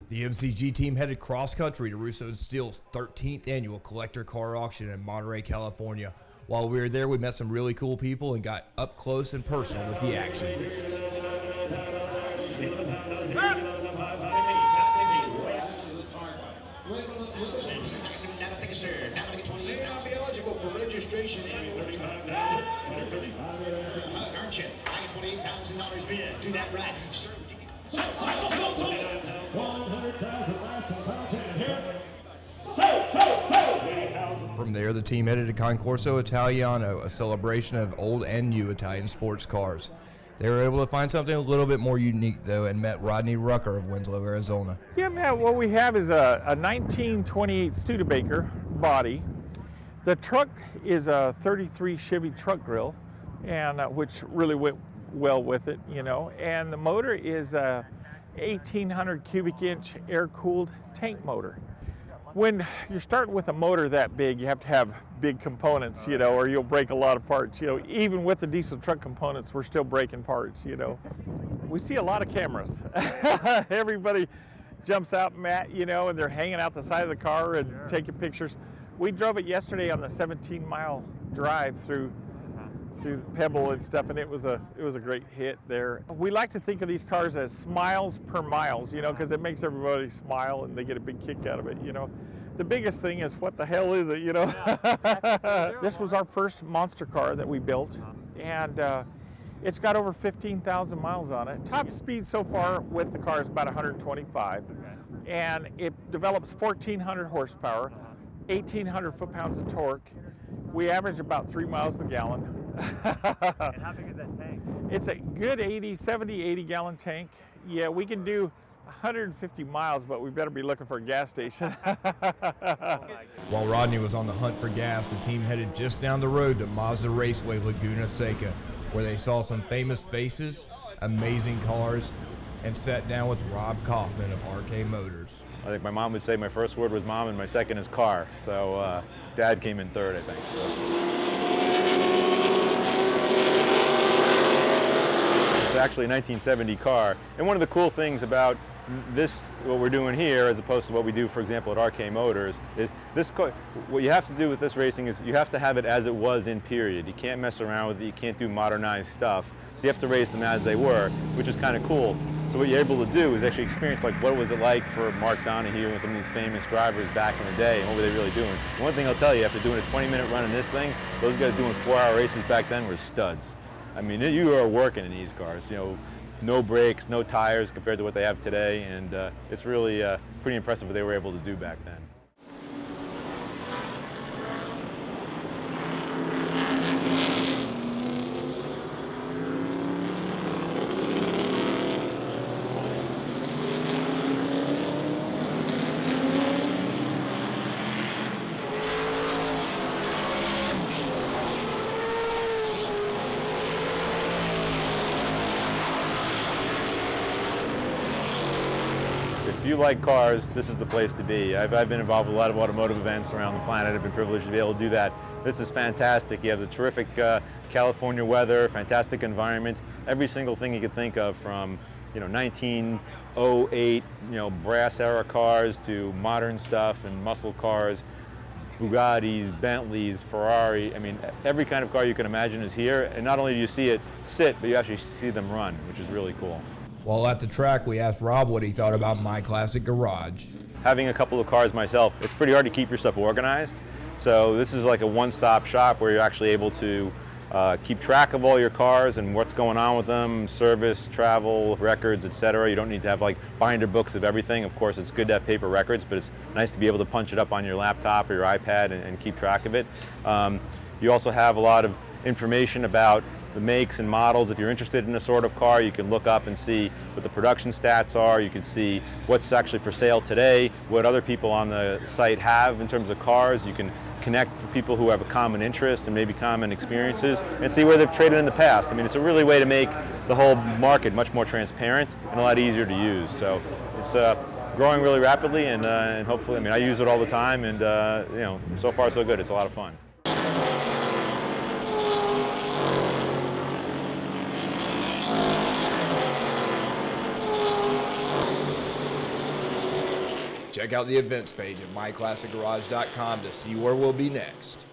The MCG team headed cross-country to Russo and Steele's 13th annual collector car auction in Monterey, California. While we were there, we met some really cool people and got up close and personal with the action. Registration and aren't you? I get $28,000 bid. Do that right. Sure. From there, the team headed to Concorso Italiano, a celebration of old and new Italian sports cars. They were able to find something a little bit more unique, though, and met Rodney Rucker of Winslow, Arizona. Yeah, Matt, what we have is a 1928 Studebaker body. The truck is a 33 Chevy truck grill, and which really went well with it, you know. And the motor is a 1,800 cubic inch air-cooled tank motor. When you're starting with a motor that big, you have to have big components, you know, or you'll break a lot of parts. You know, even with the diesel truck components, we're still breaking parts, you know. We see a lot of cameras. Everybody jumps out, Matt, you know, and they're hanging out the side of the car and taking pictures. We drove it yesterday on the 17-mile drive through Pebble and stuff, and it was a great hit there. We like to think of these cars as smiles per miles, you know, because it makes everybody smile and they get a big kick out of it, you know. The biggest thing is, what the hell is it, you know? Exactly. This was our first monster car that we built, and it's got over 15,000 miles on it. Top speed so far with the car is about 125, and it develops 1,400 horsepower. 1,800 foot-pounds of torque. We average about 3 miles a gallon. And how big is that tank? It's a good 80 gallon tank. Yeah, we can do 150 miles, but we better be looking for a gas station. While Rodney was on the hunt for gas, the team headed just down the road to Mazda Raceway Laguna Seca, where they saw some famous faces, amazing cars, and sat down with Rob Kaufman of RK Motors. I think my mom would say my first word was mom and my second is car. So dad came in third, I think. So. It's actually a 1970 car. And one of the cool things about this, what we're doing here, as opposed to what we do, for example, at RK Motors, is this car, what you have to do with this racing is you have to have it as it was in period. You can't mess around with it. You can't do modernized stuff. So you have to race them as they were, which is kind of cool. So what you're able to do is actually experience, like, what was it like for Mark Donahue and some of these famous drivers back in the day, and what were they really doing. One thing I'll tell you, after doing a 20-minute run in this thing, those guys doing 4-hour races back then were studs. I mean, you are working in these cars, you know, no brakes, no tires compared to what they have today, and it's really pretty impressive what they were able to do back then. If you like cars, this is the place to be. I've been involved with a lot of automotive events around the planet. I've been privileged to be able to do that. This is fantastic. You have the terrific California weather, fantastic environment, every single thing you could think of, from 1908 brass era cars to modern stuff and muscle cars, Bugattis, Bentleys, Ferrari. I mean, every kind of car you can imagine is here, and not only do you see it sit, but you actually see them run, which is really cool. While at the track, we asked Rob what he thought about My Classic Garage. Having a couple of cars myself, it's pretty hard to keep your stuff organized. So this is like a one-stop shop where you're actually able to keep track of all your cars and what's going on with them, service, travel, records, etc. You don't need to have like binder books of everything. Of course, it's good to have paper records, but it's nice to be able to punch it up on your laptop or your iPad and keep track of it. You also have a lot of information about the makes and models. If you're interested in a sort of car, you can look up and see what the production stats are. You can see what's actually for sale today, what other people on the site have in terms of cars. You can connect with people who have a common interest and maybe common experiences and see where they've traded in the past. I mean, it's a really way to make the whole market much more transparent and a lot easier to use. So it's growing really rapidly, and hopefully, I mean, I use it all the time, and so far so good. It's a lot of fun. Check out the events page at myclassicgarage.com to see where we'll be next.